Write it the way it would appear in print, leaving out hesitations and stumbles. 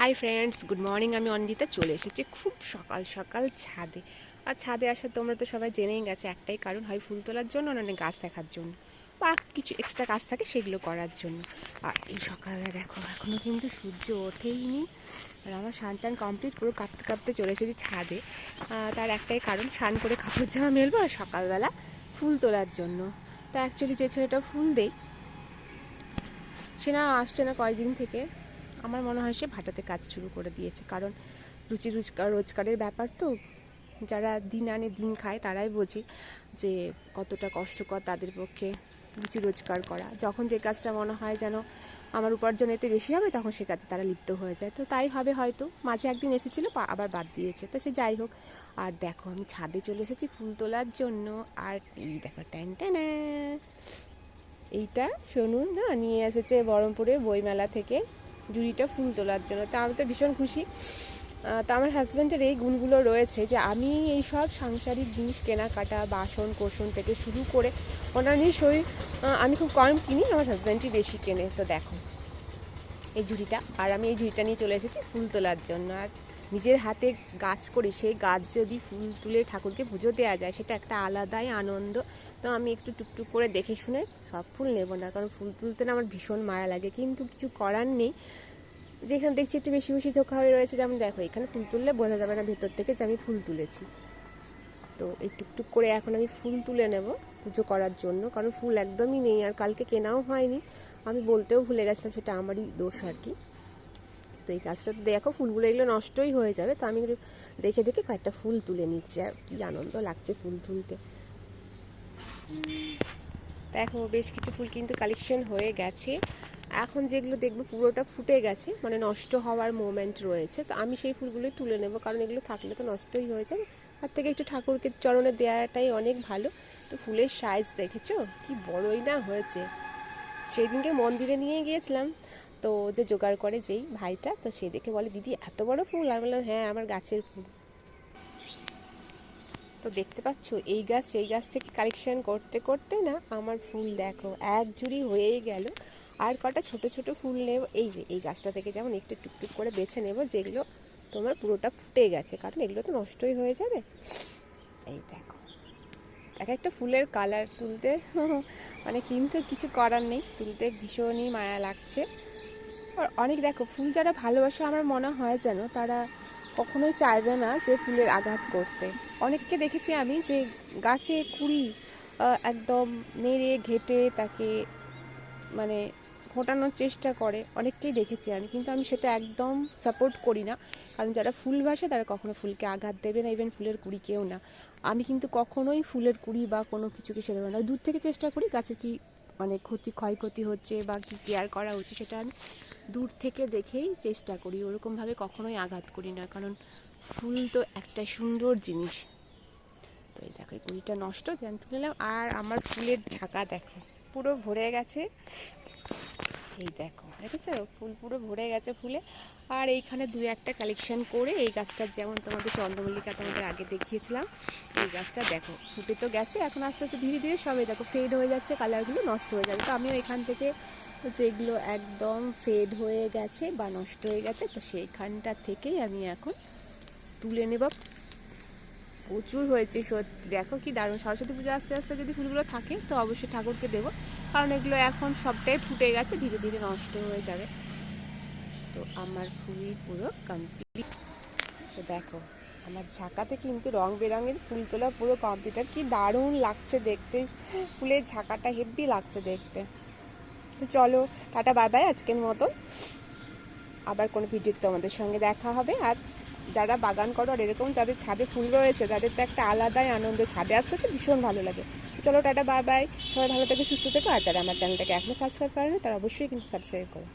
Hi friends, good morning. আমি অনিন্দিতা চলে এসেছি খুব সকাল সকাল ছাদে। আর ছাদে আসা তোমরা তো সবাই জেনেই গেছে, একটাই কারণ, হয় ফুল তোলার জন্য না গাছ দেখার জন্য, বা কিছু এক্সট্রা কাজ থাকে সেগুলো করার জন্য। আর এই সকালে দেখো এখনও কিন্তু সূর্য ওঠেইনি, আর আমার স্নান টান কমপ্লিট, পুরো কাঁপতে কাঁপতে চলে এসেছি ছাদে। তার একটাই কারণ, স্নান করে কাপড় জামা মেলবো আর সকালবেলা ফুল তোলার জন্য। তা অ্যাকচুয়ালি যে ছেলেটা ফুল দেই সে না আসছে না কয়েকদিন থেকে। আমার মনে হয় সে ভাটাতে কাজ শুরু করে দিয়েছে, কারণ রোজগারের ব্যাপার তো, যারা দিন আনে দিন খায় তারাই বোঝে যে কতটা কষ্টকর তাদের পক্ষে রুচি রোজগার করা। যখন যে কাজটা মনে হয় যেন আমার উপার্জন এতে বেশি হবে, তখন সে কাজে তারা লিপ্ত হয়ে যায়। তো তাই হবে হয়তো, মাঝে একদিন এসেছিলো আবার বাদ দিয়েছে, তো সে যাই হোক। আর দেখো আমি ছাদে চলে এসেছি ফুল তোলার জন্য। আর এই দেখো ট্যান ট্যানা, এইটা শুনুন না, নিয়ে এসেছে বহরমপুরের বইমেলা থেকে ঝুড়িটা ফুল তোলার জন্য। তা আমি তো ভীষণ খুশি। তা আমার হাজব্যান্ডের এই গুণগুলো রয়েছে যে আমি এই সব সাংসারিক জিনিস কেনাকাটা, বাসন কোসন থেকে শুরু করে অন্যান্য আমি খুব কম কিনি, আমার হাজব্যান্ডই বেশি কেনে। তো দেখো এই ঝুড়িটা, আর আমি এই ঝুড়িটা নিয়ে চলে এসেছি ফুল তোলার জন্য। আর নিজের হাতে গাছ করি, সেই গাছ যদি ফুল তুলে ঠাকুরকে পুজো দেওয়া যায়, সেটা একটা আলাদাই আনন্দ। তো আমি একটু টুকটুক করে দেখে শুনে সব ফুল নেব না, কারণ ফুল তুলতে না আমার ভীষণ মায়া লাগে, কিন্তু কিছু করার নেই। যেখানে দেখছি একটু বেশি বেশি চোখা হয়ে রয়েছে, যেমন দেখো এখানে ফুল তুললে বোঝা যাবে না ভেতর থেকে যে আমি ফুল তুলেছি। তো এই টুকটুক করে এখন আমি ফুল তুলে নেব পুজো করার জন্য, কারণ ফুল একদমই নেই, আর কালকে কেনাও হয়নি, আমি বলতেও ভুলে গেছিলাম, সেটা আমারই দোষ আর কি। তো এই কাজটা তো দেখো ফুলগুলো এগুলো নষ্টই হয়ে যাবে, তো আমি দেখে দেখে কয়েকটা ফুল তুলে নিচ্ছি। আর কি আনন্দ লাগছে ফুল তুলতে। দেখো বেশ কিছু ফুল কিন্তু কালেকশন হয়ে গেছে। এখন যেগুলো দেখবো পুরোটা ফুটে গেছে, মানে নষ্ট হওয়ার মোমেন্ট রয়েছে, তো আমি সেই ফুলগুলোই তুলে নেব, কারণ এগুলো থাকলে তো নষ্টই হয়ে যাবে। তার থেকে একটু ঠাকুরকে চরণে দেওয়াটাই অনেক ভালো। তো ফুলের সাইজ দেখেছো কি বড়ই না হয়েছে। সেই দিনকে মন্দিরে নিয়ে গিয়েছিলাম, তো যে জোগাড় করে যেই ভাইটা, তো সে দেখে বলে দিদি এত বড় ফুল। আমি বললাম হ্যাঁ আমার গাছের ফুল। তো দেখতে পাচ্ছ এই গাছ সেই গাছ থেকে কালেকশন করতে করতে না আমার ফুল দেখো এক ঝুড়ি হয়েই গেল। আর কটা ছোট ছোট ফুল নেব, এই যে এই গাছটা থেকে যেমন একটু টুকটুক করে বেছে নেব, যেগুলো তোমার পুরোটা ফুটে গেছে, কারণ এগুলো তো নষ্টই হয়ে যাবে। এই দেখো এক একটা ফুলের কালার তুলতে মানে কিন্তু কিছু করার নেই, তুলতে ভীষণই মায়া লাগছে। আর অনেক দেখো ফুল যারা ভালোবাসে, আমার মনে হয় যেন তারা কখনোই চাইবে না যে ফুলের আঘাত করতে। অনেককে দেখেছি আমি যে গাছে কুড়ি একদম মেরে ঘেটে তাকে মানে ফোটানোর চেষ্টা করে, অনেককেই দেখেছি আমি, কিন্তু আমি সেটা একদম সাপোর্ট করি না। কারণ যারা ফুলবাসে তারা কখনো ফুলকে আঘাত দেবে না, ইভেন ফুলের কুড়িকেও না। আমি কিন্তু কখনোই ফুলের কুড়ি বা কোনো কিছুকে সেরকম না, দূর থেকে চেষ্টা করি গাছের কি মানে ক্ষয়ক্ষতি হচ্ছে বা কী কেয়ার করা হচ্ছে, সেটা আমি দূর থেকে দেখেই চেষ্টা করি, ওরকমভাবে কখনোই আঘাত করি না, কারণ ফুল তো একটা সুন্দর জিনিস। তো এই দেখো এই কুড়িটা নষ্ট, আমি তুলে নিলাম। আর আমার ফুলের ঢাকা দেখো পুরো ভরে গেছে, এই দেখো দেখেছো ফুল পুরো ভরে গেছে ফুলে। আর এইখানে দুই একটা কালেকশন করে এই গাছটার, যেমন তোমাদের চন্দ্রমল্লিকা তোমাদের আগে দেখিয়েছিলাম, এই গাছটা দেখো ফুটে তো গেছে, এখন আস্তে আস্তে ধীরে ধীরে সবাই দেখো ফেড হয়ে যাচ্ছে, কালারগুলো নষ্ট হয়ে যাবে। তো আমিও এখান থেকে যেগুলো একদম ফেড হয়ে গেছে বা নষ্ট হয়ে গেছে, তো সেইখানটা থেকেই আমি এখন তুলে নেব। প্রচুর হয়েছে সত্যি, দেখো কি দারুণ। সরস্বতী পুজো আস্তে আস্তে যদি ফুলগুলো থাকে তো অবশ্যই ঠাকুরকে দেবো, কারণ এগুলো এখন সবটাই ফুটে গেছে, ধীরে ধীরে নষ্ট হয়ে যাবে। তো আমার ফুল পুরো কমপ্লিট। তো দেখো আমার ঝাঁকাতে কিন্তু রং বেরঙের ফুল তোলা পুরো কমপ্লিট, আর কি দারুণ লাগছে দেখতে, ফুলের ঝাঁকাটা হেব্বি লাগছে দেখতে। তো চলো টাটা বাই বাই আজকের মতন, আবার কোনো ভিডিওতে তোমাদের সঙ্গে দেখা হবে। আর যারা বাগান করো আর এরকম যাদের ছাদে ফুল রয়েছে, তাদের তো একটা আলাদাই আনন্দ, ছাদে আসতে তো ভীষণ ভালো লাগে। চলো টাটা বাই বাই, সবাই ভালো থেকো সুস্থ থেকো। আর যারা আমার চ্যানেলটাকে এখনও সাবস্ক্রাইব করেনি তারা অবশ্যই কিন্তু সাবস্ক্রাইব করো।